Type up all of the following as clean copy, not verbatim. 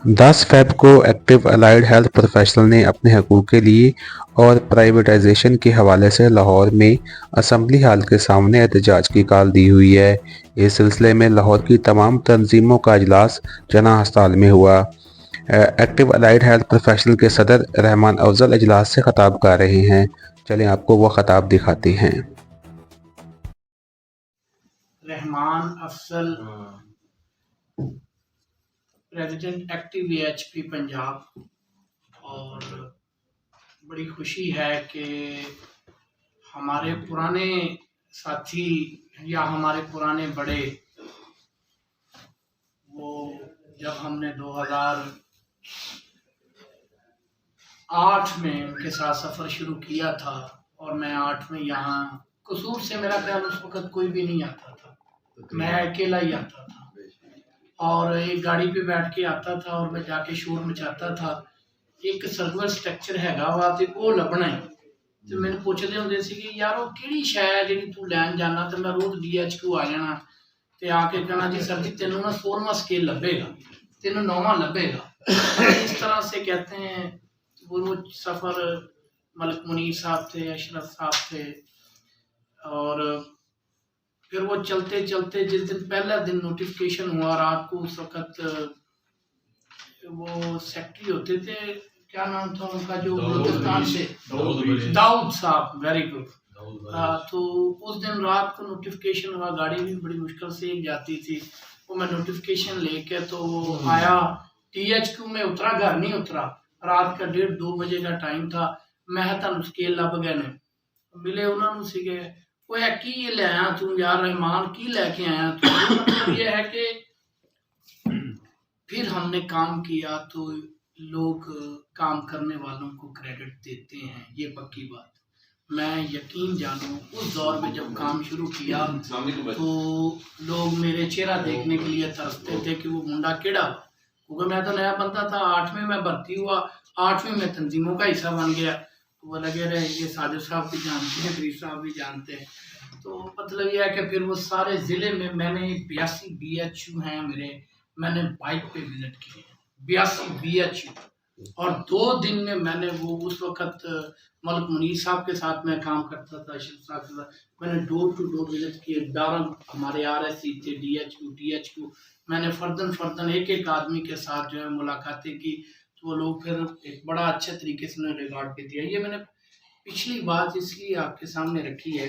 10 Feb को active allied health professional ने अपने हकूक़ के लिए और प्राइवेटाइजेशन के हवाले से लाहौर में असम्बली हाल के सामने एहतजाज की कॉल दी हुई है। इस सिलसिले में लाहौर की तमाम तंजीमों का इजलास जना हस्पताल में हुआ। एक्टिव अलाइड हेल्थ प्रोफेशनल के सदर रहमान अफजल इजलास से खताब कर रहे हैं। चलें आपको वो खताब दिखाते हैं। Rahman Afzal, president active AHP Punjab. और बड़ी खुशी है कि हमारे पुराने साथी या हमारे पुराने बड़े, वो जब हमने 2008 में उनके साथ सफ़र शुरू किया था और मैं 8 में यहाँ कसूर से, मेरा ख्याल उस वक़्त कोई भी नहीं आता था, मैं अकेला ही आता था और एक गाड़ी पे बैठ के आता था और मैं जाके शोर मचाता था। एक सर्कुलर स्ट्रक्चर हैगा वा ते वो लभना है। तो मैंने पुछदे हुंदे सी कि यार वो किहड़ी शै है जिहड़ी तू लैन जाना, ते मैं रोज़ डीएचक्यू आ जाना ते आके कहना जी सर जी तेनों ना 16वां स्केल लभेगा, तेनों 9वां लभेगा। इस तरह से कहते हैं। वो सफ़र मलिक मुनीर साहब थे, अशरफ साहब थे और फिर वो चलते चलते जिस दिन पहला दिन नोटिफिकेशन हुआ रात को, उस वक़्त वो सेक्रेटरी होते थे, क्या नाम था उनका, जो बलूचिस्तान से, दाऊद साहब, वेरी गुड। तो उस दिन रात को नोटिफिकेशन हुआ, गाड़ी भी बड़ी मुश्किल से जाती थी। वो मैं नोटिफिकेशन लेके तो वो आया, टीएचक्यू में उतरा, घर नहीं उतरा, रात का 1:30-2 बजे का टाइम था। मैं तुहानू स्केल लभ गए ने, मिले उन्होंने सीगे, वो है की ले आया तू यार रहमान, की लेके आया तू। मतलब ये है कि फिर हमने काम किया तो लोग काम करने वालों को क्रेडिट देते हैं, ये पक्की बात। मैं यकीन जानूं उस दौर में जब काम शुरू किया तो लोग मेरे चेहरा देखने के लिए तरसते थे कि वो मुंडा केड़ा, क्योंकि मैं तो नया बंदा था। 8वीं में भर्ती हुआ, 8वीं में तंजीमों का हिस्सा बन गया। तो वो लगे रहे, ये साजिद साहब भी जानते हैं, ब्रीफ साहब भी जानते हैं। तो मतलब ये है कि फिर वो सारे ज़िले में मैंने 82 BHU हैं मेरे, मैंने बाइक पे विजिट किए 82 BHU। और 2 दिन में मैंने वो, उस वक़्त मलिक मुनीर साहब के साथ मैं काम करता था, अशरफ साहब के साथ, मैंने डोर टू डोर विजिट किए। 12 हमारे RSC थे, DHQ, मैंने फ़र्दन एक-एक आदमी के साथ जो है मुलाकातें की। तो वो लोग फिर एक बड़ा अच्छे तरीके से उन्होंने रिगार्ड भी दिया। ये मैंने पिछली बात इसलिए आपके सामने रखी है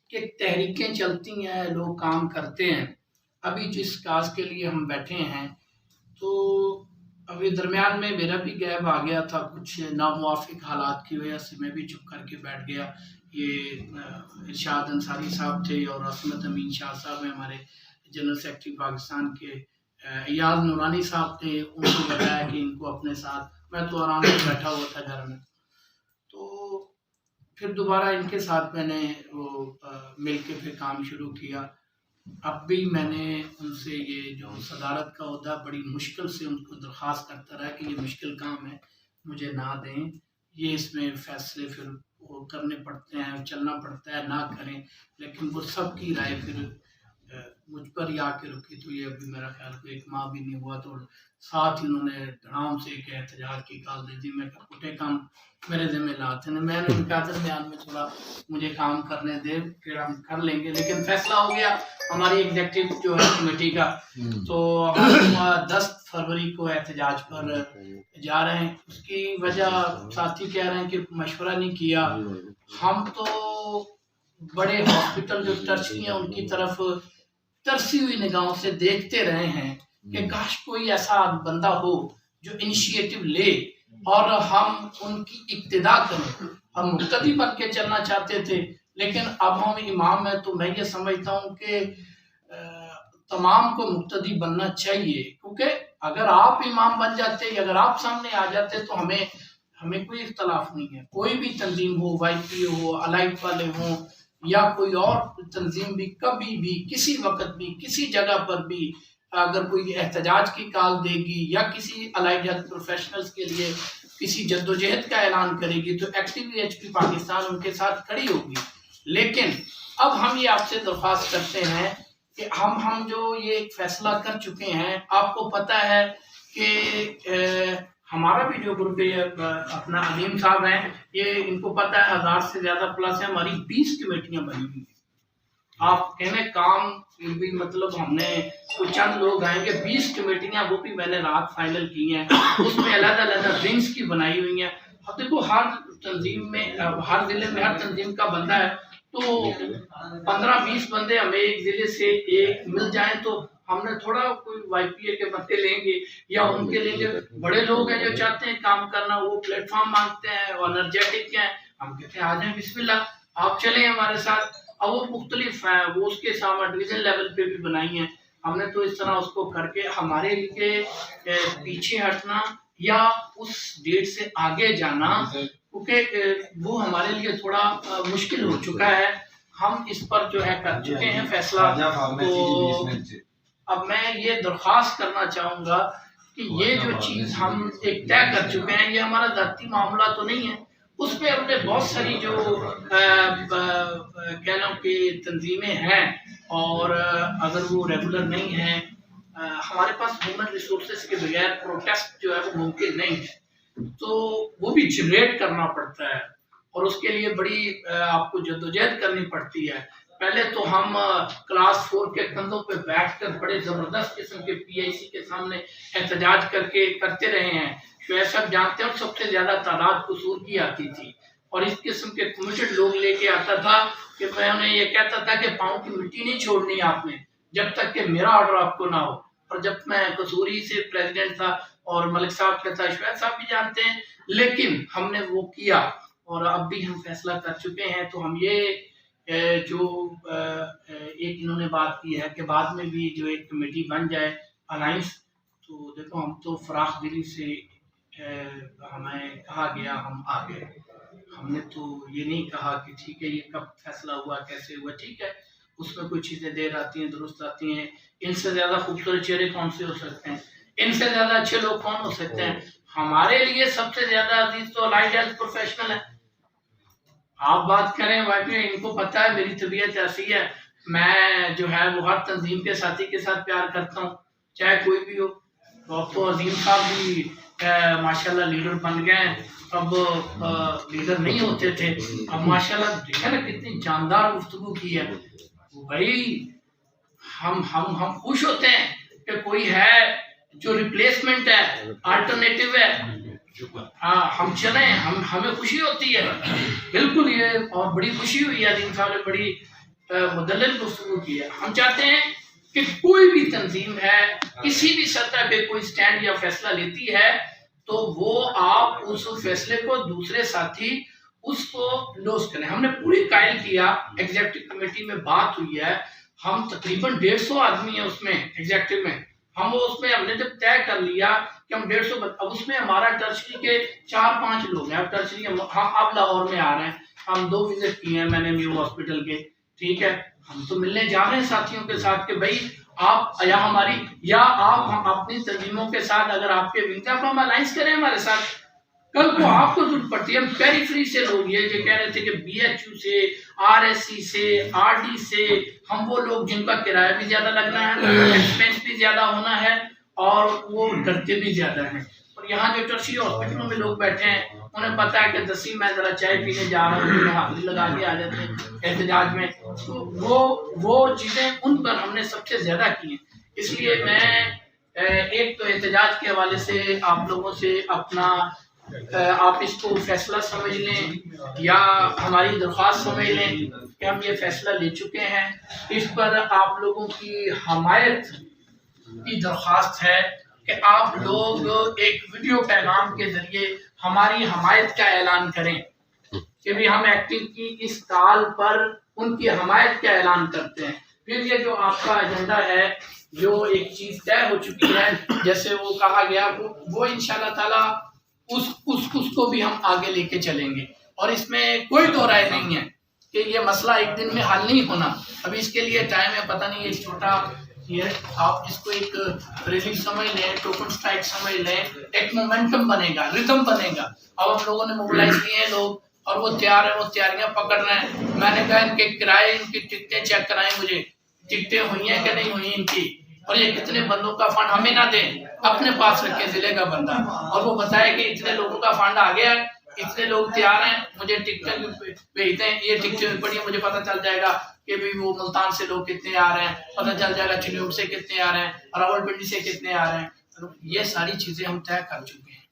कि तहरीकें चलती हैं, लोग काम करते हैं। अभी जिस काज के लिए हम बैठे हैं, तो अभी दरमियान में मेरा भी गैप आ गया था, कुछ नामुवाफिक हालात की वजह से मैं भी चुप करके बैठ गया। ये इरशाद अंसारी साहब थे और असमत अमीन शाह साहब हैं, हमारे जनरल सेक्रेटरी पाकिस्तान के। इयाज नूरानी साहब थे, उनको बताया कि इनको अपने साथ, मैं तो आराम से बैठा हुआ था घर में। तो फिर दोबारा इनके साथ मैंने वो मिल के फिर काम शुरू किया। अब भी मैंने उनसे ये जो सदारत का ओहदा, बड़ी मुश्किल से उनको दरख्वास्त करता रहा कि ये मुश्किल काम है, मुझे ना दें। ये इसमें फ़ैसले फिर वो करने पड़ते हैं, चलना पड़ता है, ना करें। लेकिन वो सबकी राय फिर मुझ पर ही आके रुकी। तो ये अभी मेरा ख्याल को 1 माह भी नहीं हुआ, तो साथ ही उन्होंने धड़ाम से एक एहतजाज की कॉल दी थी। मैं पुटे काम मेरे ज़िम्मे लाते हैं, मैंने उनका दरमियान में थोड़ा मुझे काम करने दे, फिर हम कर लेंगे। लेकिन फैसला हो गया हमारी एग्जीक्यूटिव जो है कमेटी का, तो हम 10 फरवरी को एहतजाज पर जा रहे हैं। उसकी वजह साथी कह रहे हैं कि मशवरा नहीं किया। हम तो बड़े हॉस्पिटल जो टर्ची हैं उनकी तरफ तरसी हुई निगाहों से देखते रहे हैं कि काश कोई ऐसा बंदा हो जो इनिशिएटिव ले और हम उनकी इक्तिदा करें। हम मुक्तदी बन के चलना चाहते थे, लेकिन अब हम इमाम हैं, तो मैं ये समझता हूँ कि तमाम को मुक्तदी बनना चाहिए। क्योंकि अगर आप इमाम बन जाते, अगर आप सामने आ जाते, तो हमें कोई इख्तलाफ नहीं है। कोई भी तंजीम हो, YPO हो, अलाइट वाले हों या कोई और तंजीम भी, कभी भी, किसी वक्त भी, किसी जगह पर भी अगर कोई एहतजाज की कॉल देगी या किसी अलाइड हेल्थ प्रोफेशनल्स के लिए किसी जद्दोजहद का ऐलान करेगी, तो एक्टिव एएचपी पाकिस्तान उनके साथ खड़ी होगी। लेकिन अब हम ये आपसे दरख्वास्त करते हैं कि हम जो ये फैसला कर चुके हैं, आपको पता है कि हमारा भी जो ग्रुप है अपना अलीम साहब हैं, ये इनको पता है 1000 से ज्यादा प्लस है, हमारी 20 कमेटियां बनी हुई हैं। आप कहने काम भी मतलब हमने कुछ चंद लोग आएंगे, 20 कमेटियां वो भी मैंने रात फाइनल की हैं, उसमें अलग अलग रिंग्स की बनाई हुई हैं। अब देखो हर तंजीम में हर जिले में हर तंजीम का बंदा है, तो 15-20 बंदे हमें एक जिले से एक मिल जाए तो हमने थोड़ा कोई वाईपीए के बंदे लेंगे या उनके लेंगे। बड़े लोग हैं जो चाहते हैं काम करना, वो प्लेटफॉर्म मांगते हैं, वो एनर्जेटिक हैं, हम कहते हैं आ जाए बिस्मिल्लाह आप चले हमारे साथ। अब वो मुख्तलिफ है, वो उसके सामने डिवीजन लेवल पे भी बनाई है हमने, तो इस तरह उसको करके हमारे लिए पीछे हटना या उस डेट से आगे जाना, क्योंकि वो हमारे लिए थोड़ा मुश्किल हो चुका है। हम इस पर जो है कर चुके हैं फैसला। तो अब मैं ये दरख्वास्त करना चाहूँगा कि ये जो चीज़ हम एक तय कर चुके हैं, ये हमारा ज़ाती मामला तो नहीं है, उसमें अपने बहुत सारी जो कह लो कि तंजीमें हैं, और अगर वो रेगुलर नहीं हैं, हमारे पास ह्यूमन रिसोर्सेज के बगैर प्रोटेस्ट जो है वो मुमकिन नहीं है, तो वो भी जनरेट करना पड़ता है और उसके लिए बड़ी आपको जद्दोजहद करनी पड़ती है। पहले तो हम क्लास 4 के कंधों पे बैठकर बड़े जबरदस्त किस्म के पीआईसी के सामने एहतजाज करते रहे हैं। शुएब साहब जानते हैं, सबसे ज्यादा तादाद कसूर की आती थी और इस किस्म के कमिटेड लोग लेके आता था कि मैं उन्हें ये कहता था कि पाँव की मिट्टी नहीं छोड़नी आपने जब तक कि मेरा ऑर्डर आपको ना हो। और जब मैं कसूरी से प्रेसिडेंट था और मलिक साहब का था, शुएब साहब भी जानते हैं, लेकिन हमने वो किया और अब भी हम फैसला कर चुके हैं। तो हम ये जो एक इन्होंने बात की है कि बाद में भी जो एक कमेटी बन जाए अलायंस, तो देखो हम तो फराख दिली से हमें कहा गया हम आ गए। हमने तो ये नहीं कहा कि ठीक है ये कब फैसला हुआ कैसे हुआ, ठीक है उसमें कुछ चीज़ें देर आती हैं दुरुस्त आती हैं। इनसे ज़्यादा खूबसूरत चेहरे कौन से हो सकते हैं, इनसे ज़्यादा अच्छे लोग कौन हो सकते हैं। हमारे लिए सबसे ज़्यादा अजीज तो अलाइड हेल्थ प्रोफेशनल है। आप बात करें वाकई इनको पता है मेरी तबीयत ऐसी है, मैं जो है वो हर तंजीम के साथी के साथ प्यार करता हूँ चाहे कोई भी हो। तो अब तो अजीम साहब भी माशाल्लाह लीडर बन गए, अब लीडर नहीं होते थे, अब माशाल्लाह देखा ना कितनी जानदार गुफ्तगू की है भाई। हम खुश होते हैं कि कोई है जो रिप्लेसमेंट है, अल्टरनेटिव है। हाँ हम चले, हमें खुशी होती है बिल्कुल ये, और बड़ी खुशी हुई है अजीम साहब ने बड़ी मुदल्लिल गुफ्तगू की है। हम चाहते हैं कि कोई भी तंजीम है किसी भी सतह पे कोई स्टैंड या फैसला लेती है तो वो आप उस फैसले को दूसरे साथी उसको इंडोर्स करें। हमने पूरी कायल किया, एग्जीक्यूटिव कमेटी में बात हुई है, हम तकरीबन 150 आदमी है उसमें एग्जीक्यूटिव में, हम वो उसमें हमने जब तय कर लिया कि हम 150, अब उसमें हमारा टर्चरी के 4-5 लोग हैं। अब टर्चरी हम अब लाहौर में आ रहे हैं, हम 2 विजिट किए हैं मैंने न्यू हॉस्पिटल के, ठीक है हम तो मिलने जा रहे हैं साथियों के साथ कि भाई आप या हमारी या आप हम अपनी तंजीमों के साथ अगर आपके विंग आप हम अलायंस करें हमारे साथ, कल को आपको जरूरत पड़ती है। हम पेरिफेरी से लोग ये जो कह रहे थे कि बीएचयू से, आरएससी से, आरडी से, हम वो लोग जिनका किराया भी ज्यादा लगना है, एक्सपेंस भी ज्यादा होना है और वो डरते भी ज्यादा हैं। और यहाँ जो टर्शियरी हॉस्पिटलों में लोग बैठे हैं उन्हें पता है कि दसी मैं जरा चाय पीने जा रहा हूँ, हाजिरी लगा के आ जाते हैं एहतजाज में, तो वो चीजें उन पर हमने सबसे ज्यादा की हैं। इसलिए मैं एक तो एहतजाज के हवाले से आप लोगों से अपना आप इसको फैसला समझ लें या हमारी दरख्वास्त समझ लें कि हम ये फैसला ले चुके हैं। इस पर आप लोगों की हमायत की दरख्वास्त है कि आप लोग एक वीडियो पैगाम के जरिए हमारी हमायत का ऐलान करें कि भी हम एक्टिव की इस काल पर उनकी हमायत का ऐलान करते हैं। फिर ये जो आपका एजेंडा है, जो एक चीज तय हो चुकी है, जैसे वो कहा गया वो इंशाल्लाह ताला उसको भी हम आगे लेके चलेंगे। और इसमें कोई दो राय नहीं है कि ये मसला एक दिन में हल नहीं होना, अभी इसके लिए टाइम है। पता नहीं एक छोटा ये आप इसको एक रिलीफ समझ लें, टोकन स्ट्राइक समझ लें, एक मोमेंटम बनेगा, रिदम बनेगा। अब हम लोगों ने मोबिलाइज किए हैं लोग और वो तैयार है, वो तैयारियां पकड़ रहे हैं। मैंने कहा इनके किराए, इनकी टिकटें चेक कराएं, मुझे टिकटें हुई हैं कि नहीं हुई इनकी, और ये कितने बंदों का फंड हमें ना दें, अपने पास रखे जिले का बंदा, और वो बताए कि इतने लोगों का फंड आ गया है, इतने लोग तैयार हैं, मुझे टिकटें भेजते हैं, ये टिकटें पड़ी मुझे पता चल जाएगा कि भाई वो मुल्तान से लोग कितने आ रहे हैं, पता चल जाएगा चिन्यूर से कितने आ रहे हैं, रावलपिंडी से कितने आ रहे हैं। तो ये सारी चीजें हम तय कर चुके हैं।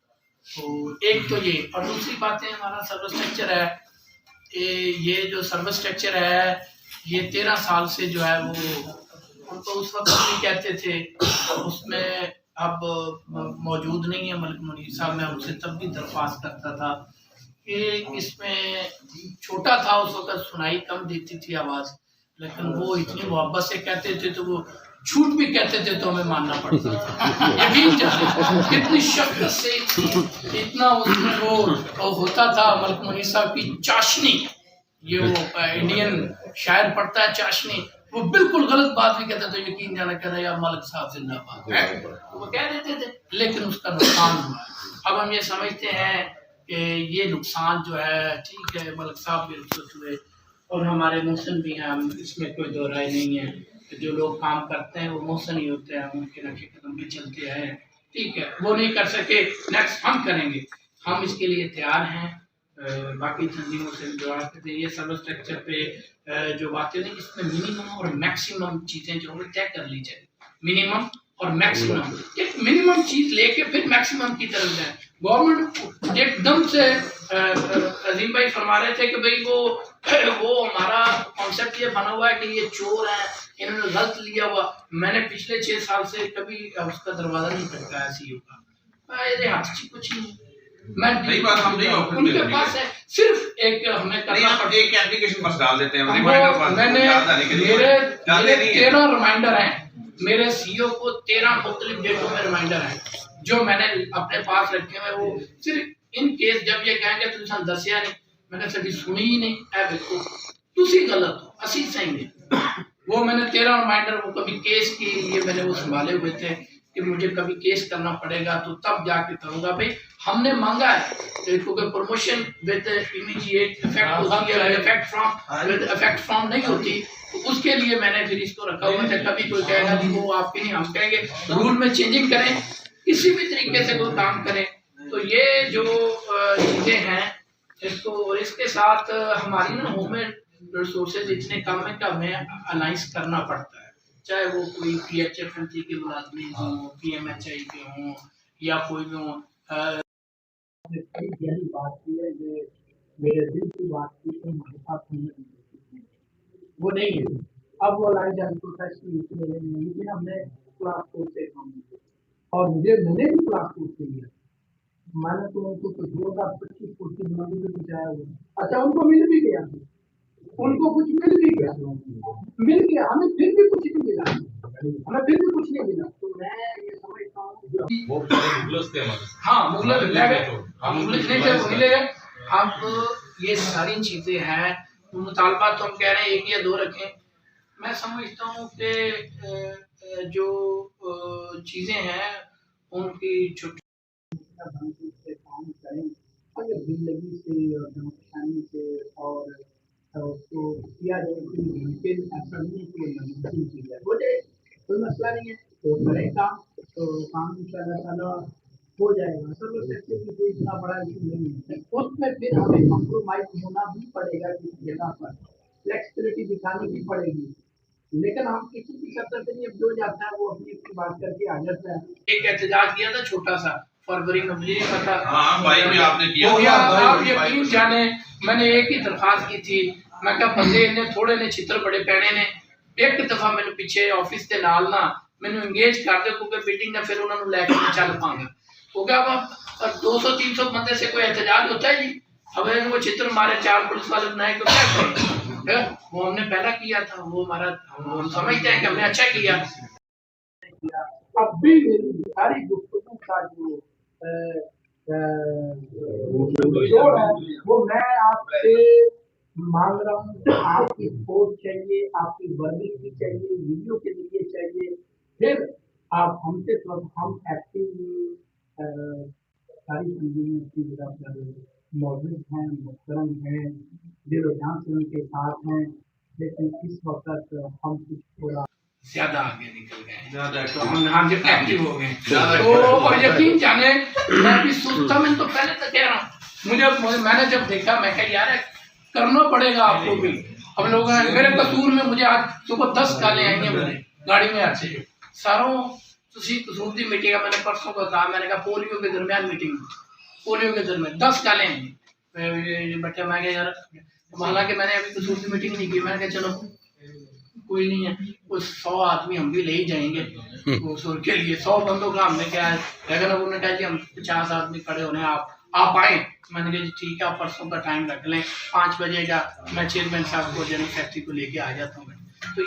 तो एक तो ये, और दूसरी बात है हमारा सर्विस स्ट्रक्चर है, ये जो सर्विस स्ट्रक्चर है ये 13 साल से जो है वो, हम तो उस वक्त भी कहते थे, उसमें अब मौजूद नहीं है मलिक मुनीर साहब, मैं उनसे तब भी दरख्वास्त करता था कि इसमें छोटा था उस वक्त, सुनाई कम देती थी आवाज़, लेकिन वो इतनी मोहब्बत से कहते थे तो वो झूठ भी कहते थे तो हमें मानना पड़ता था। यकीन जाने कितनी शक्ल से इतना उसमें वो होता था। मलिक मुनीर साहब की चाशनी, ये वो इंडियन शायर पढ़ता है चाशनी, वो बिल्कुल गलत बात भी कहता था, यकीन जाना कह रहा यार मलिक साहब जिंदाबाद है, वो कह देते थे, लेकिन उसका नुकसान हुआ। अब हम ये समझते हैं कि ये नुकसान जो है, ठीक है मलिक साहब भी रुखसत हुए और हमारे मोहसिन भी हैं, इसमें कोई दो राय नहीं है, जो लोग काम करते हैं वो मोहसिन ही होते हैं, उनके नक्शे कदम पे चलते हैं, ठीक है, वो नहीं कर सके, नेक्स्ट हम करेंगे, हम इसके लिए तैयार हैं। बाकी तंजीमों से जो आते थे, ये सर्विस स्ट्रक्चर पे जो बातें नहीं, इसमें मिनिमम और मैक्सिमम चीज़ें जो है तय कर ली जाए, मिनिमम और मैक्सिमम, एक मिनिमम चीज लेके फिर मैक्सिमम की तरफ जाए। गवर्नमेंट एकदम से अजीम भाई फरमा रहे थे कि भाई वो हमारा कॉन्सेप्ट ये बना हुआ है कि ये चोर है, इन्होंने गलत लिया हुआ। मैंने पिछले 6 साल से कभी उसका दरवाजा नहीं खटकाया सीओ का, मेरे हाथ से कुछ नहीं, मैं नहीं बात हम नहीं ऑफर उनके पास है, सिर्फ एक हमें करना पड़ता है, एक एप्लीकेशन बस डाल देते हैं, रिमाइंडर मैंने 13 रिमाइंडर हैं, मेरे सीईओ को 13 मुख्तलिफ डेटों में रिमाइंडर हैं जो मैंने अपने पास रखे हुए, वो सिर्फ इन केस जब ये कहेंगे तुम सन दसिया नहीं, मैंने कभी सुनी ही नहीं है, बिल्कुल तुसी गलत हो, असी सही नहीं। वो मैंने 13 रिमाइंडर, वो कभी केस के लिए मैंने वो संभाले हुए थे कि मुझे कभी केस करना पड़ेगा तो तब जाके करूंगा। भाई हमने मांगा है क्योंकि प्रमोशन विद इमीडिएट इफेक्ट होती है, इफेक्ट फ्रॉम नहीं होती, तो उसके लिए मैंने फिर इसको रखा हुआ था। कभी कोई कहेगा नहीं वो आपके नहीं, हम कहेंगे रूल में चेंजिंग करें, किसी भी तरीके से कोई काम करें। तो ये जो चीजें हैं इसको, और इसके साथ हमारी ना ह्यूमन रिसोर्सेज इतने कम है कि हमें अलाइंस करना पड़ता है, चाहे वो कोई PHFMC के मुलाजमीन हों, PMHI के हों या कोई भी हों। बात की है जो मेरे दिल की बात की तो हमारे साथ वो नहीं है, अब वो लाइन जान प्रोफेशनल लेकिन हमने क्लास कोर्स से काम किया और मैंने भी क्लास कोर्स से लिया, मैंने तो उनको कुछ 2025 कोर्स की बुलाने में बिठाया हुआ। अच्छा उनको मिल भी गया, उनको कुछ मिल भी गया, हमें फिर भी कुछ नहीं मिला, हमें फिर भी कुछ नहीं मिला। तो मैं ये समझता हूँ वो मुगलस थे हमारे, हाँ मुगलस ले गए, हम मुगलस नहीं थे वो मिले गए। अब ये सारी चीजें हैं, मुतालबात तो हम कह रहे हैं 1 या 2 रखें। मैं समझता हूँ कि जो चीजें हैं उनकी छुट्टी काम करें अगर जिंदगी से और परेशानी से, और उसको किया जाए, फिर ऐसा नहीं कि मजबूरी की जाए, हो जाए कोई मसला नहीं है, तो करें काम, तो काम इंशाल्लाह हो जाएगा। सब सकते कि कोई इतना बड़ा इशू नहीं है, उसमें फिर हमें कॉम्प्रोमाइज होना भी पड़ेगा, किसी जगह पर फ्लेक्सिबिलिटी दिखानी भी पड़ेगी, लेकिन हम किसी की शर्त से नहीं, जो जाता है वो अपनी बात करके आ जाता है। एक एहतजाज किया था छोटा सा फरवरी में, मुझे नहीं पता, हाँ भाई भी आपने किया, आप यकीन जाने मैंने एक ही दरखास्त की थी, मैं कहा बंदे ने थोड़े ने छित्र बड़े पैने ने, एक दफा मैंने पीछे ऑफिस के नाल ना मैंने एंगेज कर दे क्योंकि मीटिंग ने फिर उन्होंने लेके मैं चल पाऊंगा, हो गया अब 200-300 बंदे से कोई एहतजाज होता है जी, अब वो छित्र मारे 4 पुलिस वाले बनाए तो क्या करें, वो हमने पहला किया था, वो हमारा हम समझते हैं कि हमने अच्छा किया। अब भी मेरी सारी गुफ्तगू का जो जोड़ है वो मैं आपसे मांग रहा हूँ, आपकी सपोर्ट चाहिए, आपकी वर्निंग भी चाहिए, वीडियो के लिए चाहिए, फिर आप हमसे हम एक्टिव सारी चीजें की जगह पर मौजूद हैं, मुहतरम हैं, दिल जान से उनके साथ हैं, लेकिन इस वक्त हम कुछ थोड़ा ज्यादा आगे निकल गए हैं। तो हम हाँ जब एक्टिव हो गए तो और यकीन जाने मैं भी सोचता, मैं तो पहले तो कह रहा हूँ मैंने जब देखा मैं कहा यार करना पड़ेगा आपको भी। अब लोग मेरे कसूर में मुझे आज सुबह 10 कालें आई हैं मुझे गाड़ी में आते सारों कसूर की मीटिंग मैंने परसों को कहा, मैंने कहा पोलियो के दरमियान मीटिंग, पोलियो के दरमियान 10 कालें आई बच्चा। मैं यार हालांकि मैंने अभी कसूर की मीटिंग नहीं की, मैंने कहा चलो कोई नहीं है, कुछ 100 आदमी हम भी ले ही जाएंगे कसूर के लिए, 100 बंदों का हमने क्या है। लेकिन अब उन्होंने कहा कि हम 50 आदमी खड़े होने आप आए। मैंने कहा जी ठीक है, आप परसों का टाइम रख लें 5 बजे का, मैं चेयरमैन साहब को जनरल सेक्रेटरी को लेके आ जाता हूँ। तो